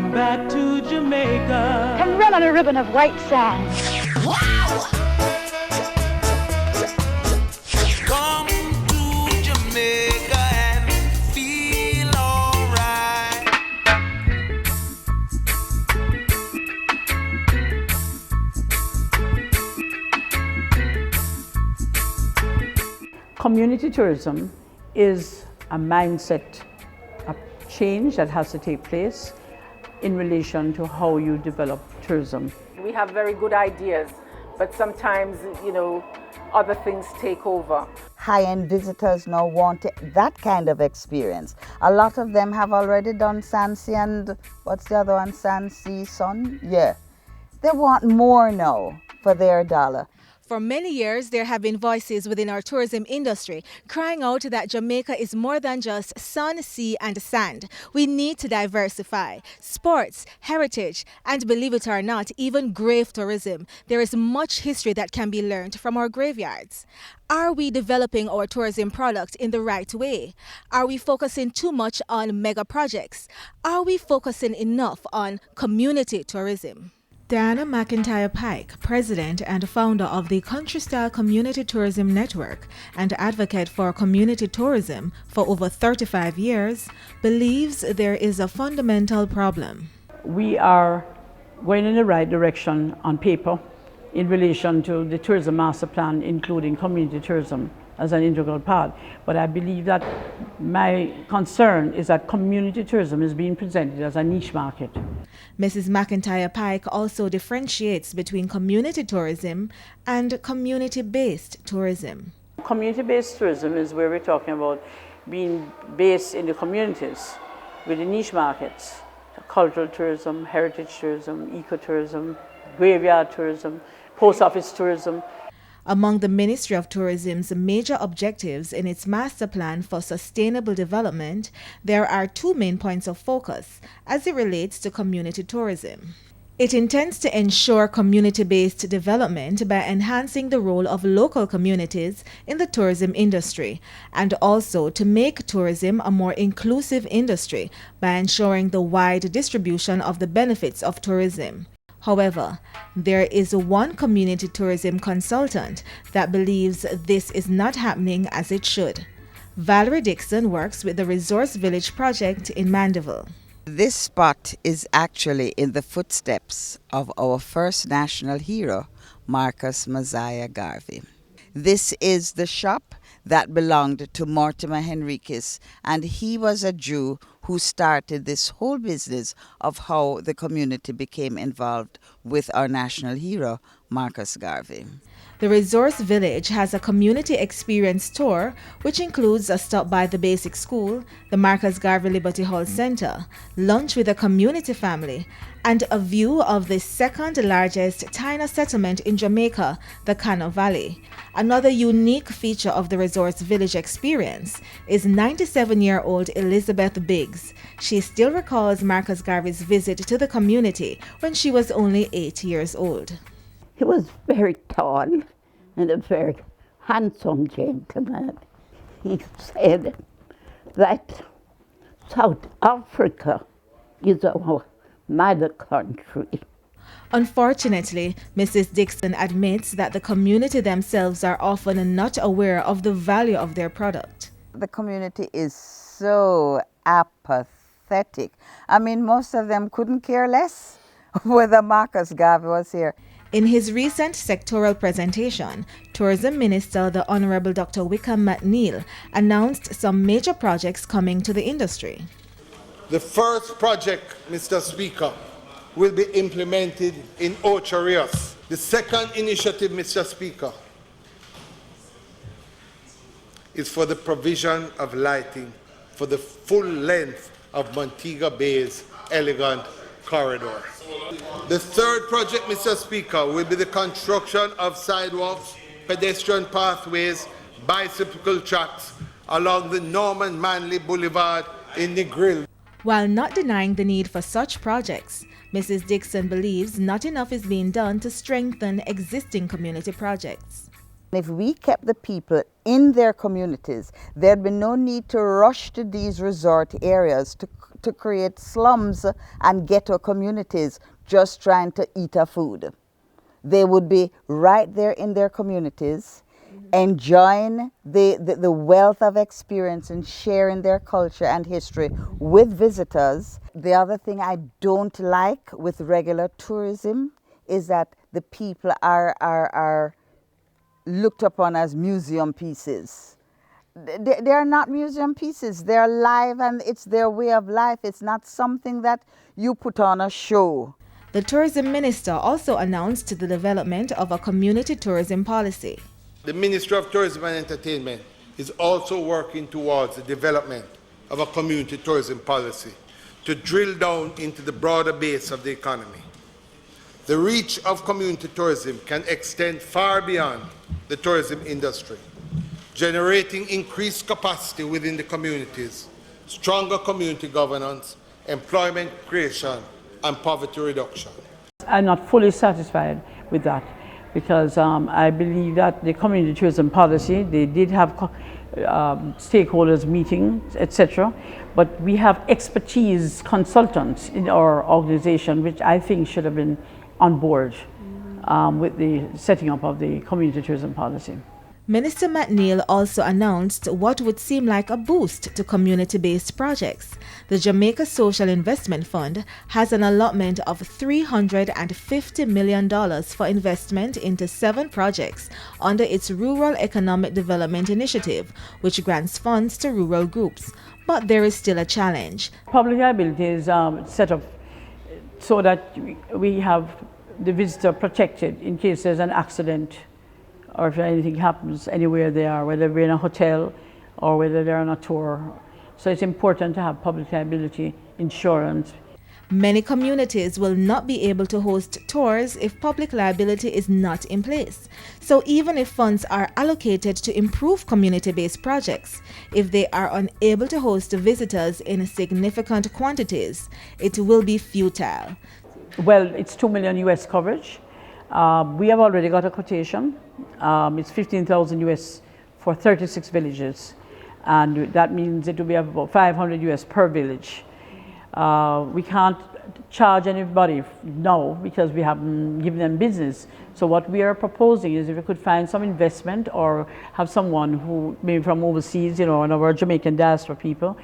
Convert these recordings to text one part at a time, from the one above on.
come back to Jamaica. And run on a ribbon of white sand. Wow! Come to Jamaica and feel alright. Community tourism is a mindset, a change that has to take place in relation to how you develop tourism. We have very good ideas, but sometimes, other things take over. High-end visitors now want that kind of experience. A lot of them have already done Sansi and what's the other one? Sansi Sun? Yeah. They want more now for their dollar. For many years, there have been voices within our tourism industry crying out that Jamaica is more than just sun, sea, and sand. We need to diversify sports, heritage, and believe it or not, even grave tourism. There is much history that can be learned from our graveyards. Are we developing our tourism product in the right way? Are we focusing too much on mega projects? Are we focusing enough on community tourism? Diana McIntyre Pike, president and founder of the Country Style Community Tourism Network and advocate for community tourism for over 35 years, believes there is a fundamental problem. We are going in the right direction on paper in relation to the tourism master plan, including community tourism as an integral part. But I believe that my concern is that community tourism is being presented as a niche market. Mrs. McIntyre Pike also differentiates between community tourism and community-based tourism. Community-based tourism is where we're talking about being based in the communities with the niche markets, cultural tourism, heritage tourism, ecotourism, graveyard tourism, post office tourism. Among the Ministry of Tourism's major objectives in its master plan for sustainable development, there are two main points of focus as it relates to community tourism. It intends to ensure community-based development by enhancing the role of local communities in the tourism industry, and also to make tourism a more inclusive industry by ensuring the wide distribution of the benefits of tourism. However, there is one community tourism consultant that believes this is not happening as it should. Valerie Dixon works with the Resource Village project in Mandeville. This spot is actually in the footsteps of our first national hero, Marcus Mosiah Garvey. This is the shop that belonged to Mortimer Henriquez, and he was a Jew who started this whole business of how the community became involved with our national hero, Marcus Garvey. The Resource Village has a community experience tour, which includes a stop by the basic school, the Marcus Garvey Liberty Hall Center, lunch with a community family, and a view of the second largest Taino settlement in Jamaica, the Cano Valley. Another unique feature of the Resource Village experience is 97-year-old Elizabeth Biggs. She still recalls Marcus Garvey's visit to the community when she was only 8 years old. He was very tall and a very handsome gentleman. He said that South Africa is our mother country. Unfortunately, Mrs. Dixon admits that the community themselves are often not aware of the value of their product. The community is so apathetic. I mean, most of them couldn't care less whether Marcus Garvey was here. In his recent sectoral presentation, Tourism Minister the Honorable Dr. Wickham McNeil announced some major projects coming to the industry. The first project, Mr. Speaker, will be implemented in Ocho Rios. The second initiative, Mr. Speaker, is for the provision of lighting for the full length of Montego Bay's elegant corridor. The third project, Mr. Speaker, will be the construction of sidewalks, pedestrian pathways, bicycle tracks along the Norman Manley Boulevard in Negril. While not denying the need for such projects, Mrs. Dixon believes not enough is being done to strengthen existing community projects. If we kept the people in their communities, there'd be no need to rush to these resort areas to create slums and ghetto communities just trying to eat our food. They would be right there in their communities, enjoying the wealth of experience and sharing their culture and history with visitors. The other thing I don't like with regular tourism is that the people are looked upon as museum pieces. They are not museum pieces. They're alive and it's their way of life. It's not something that you put on a show. The tourism minister also announced the development of a community tourism policy. The Ministry of Tourism and Entertainment is also working towards the development of a community tourism policy to drill down into the broader base of the economy. The reach of community tourism can extend far beyond the tourism industry, generating increased capacity within the communities, stronger community governance, employment creation, and poverty reduction. I'm not fully satisfied with that because I believe that the community tourism policy, they did have stakeholders meetings, etc. But we have expertise consultants in our organization, which I think should have been on board with the setting up of the community tourism policy. Minister McNeil also announced what would seem like a boost to community-based projects. The Jamaica Social Investment Fund has an allotment of $350 million for investment into 7 projects under its Rural Economic Development Initiative, which grants funds to rural groups. But there is still a challenge. Public liability is set up so that we have the visitor protected in case there's an accident or if anything happens anywhere they are, whether they're in a hotel or whether they're on a tour. So it's important to have public liability insurance. Many communities will not be able to host tours if public liability is not in place. So even if funds are allocated to improve community-based projects, if they are unable to host visitors in significant quantities, it will be futile. Well, it's $2 million US coverage. We have already got a quotation. It's 15,000 US for 36 villages. And that means it will be about 500 US per village. We can't charge anybody now because we haven't given them business. So what we are proposing is if we could find some investment or have someone who maybe from overseas, one of our Jamaican diaspora people,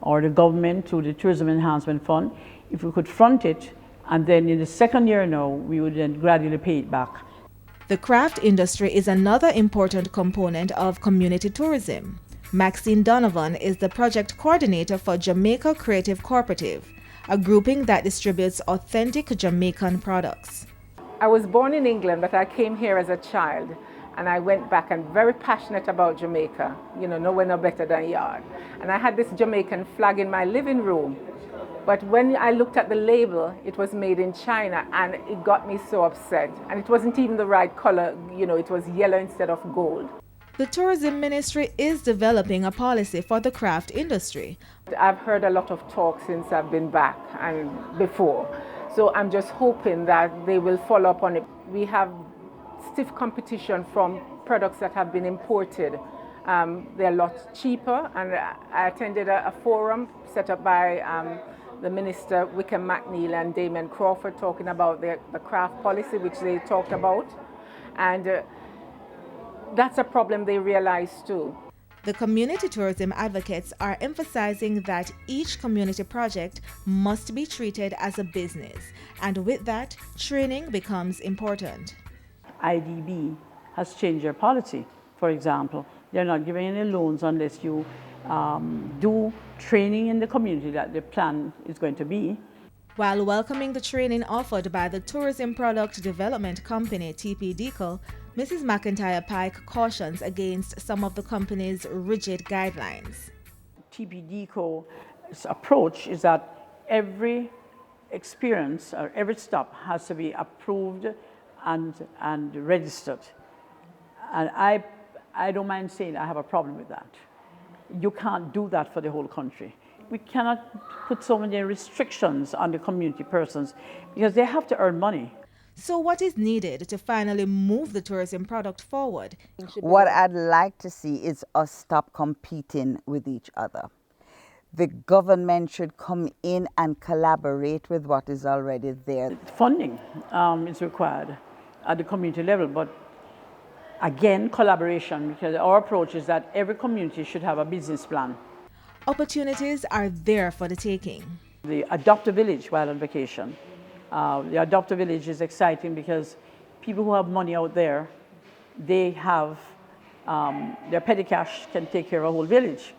or the government through the Tourism Enhancement Fund, if we could front it, and then in the second year now, we would then gradually pay it back. The craft industry is another important component of community tourism. Maxine Donovan is the project coordinator for Jamaica Creative Cooperative, a grouping that distributes authentic Jamaican products. I was born in England, but I came here as a child, and I went back and very passionate about Jamaica. Nowhere no better than yard. And I had this Jamaican flag in my living room. But when I looked at the label, it was made in China, and it got me so upset. And it wasn't even the right color, it was yellow instead of gold. The tourism ministry is developing a policy for the craft industry. I've heard a lot of talk since I've been back and before. So I'm just hoping that they will follow up on it. We have stiff competition from products that have been imported. They're a lot cheaper, and I attended a forum set up by the Minister Wickham McNeil and Damon Crawford talking about the craft policy, which they talked about. And that's a problem they realize too. The community tourism advocates are emphasizing that each community project must be treated as a business, and with that, training becomes important. IDB has changed their policy, for example. They're not giving any loans unless you do training in the community that the plan is going to be. While welcoming the training offered by the Tourism Product Development Company, TPDCO, Mrs. McIntyre Pike cautions against some of the company's rigid guidelines. TPDCO's approach is that every experience or every stop has to be approved and registered. And I don't mind saying I have a problem with that. You can't do that for the whole country. We cannot put so many restrictions on the community persons because they have to earn money. So what is needed to finally move the tourism product forward? What I'd like to see is us stop competing with each other. The government should come in and collaborate with what is already there. Funding is required at the community level, but again, collaboration, because our approach is that every community should have a business plan. Opportunities are there for the taking. The Adopt a Village while on vacation. The Adopt a Village is exciting because people who have money out there, they have their petty cash can take care of a whole village.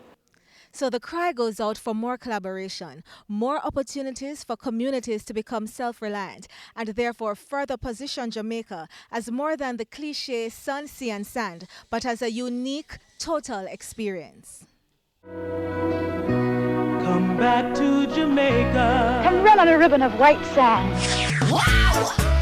So the cry goes out for more collaboration, more opportunities for communities to become self-reliant, and therefore further position Jamaica as more than the cliche sun, sea and sand, but as a unique, total experience. Come back to Jamaica. Come run on a ribbon of white sand. Wow!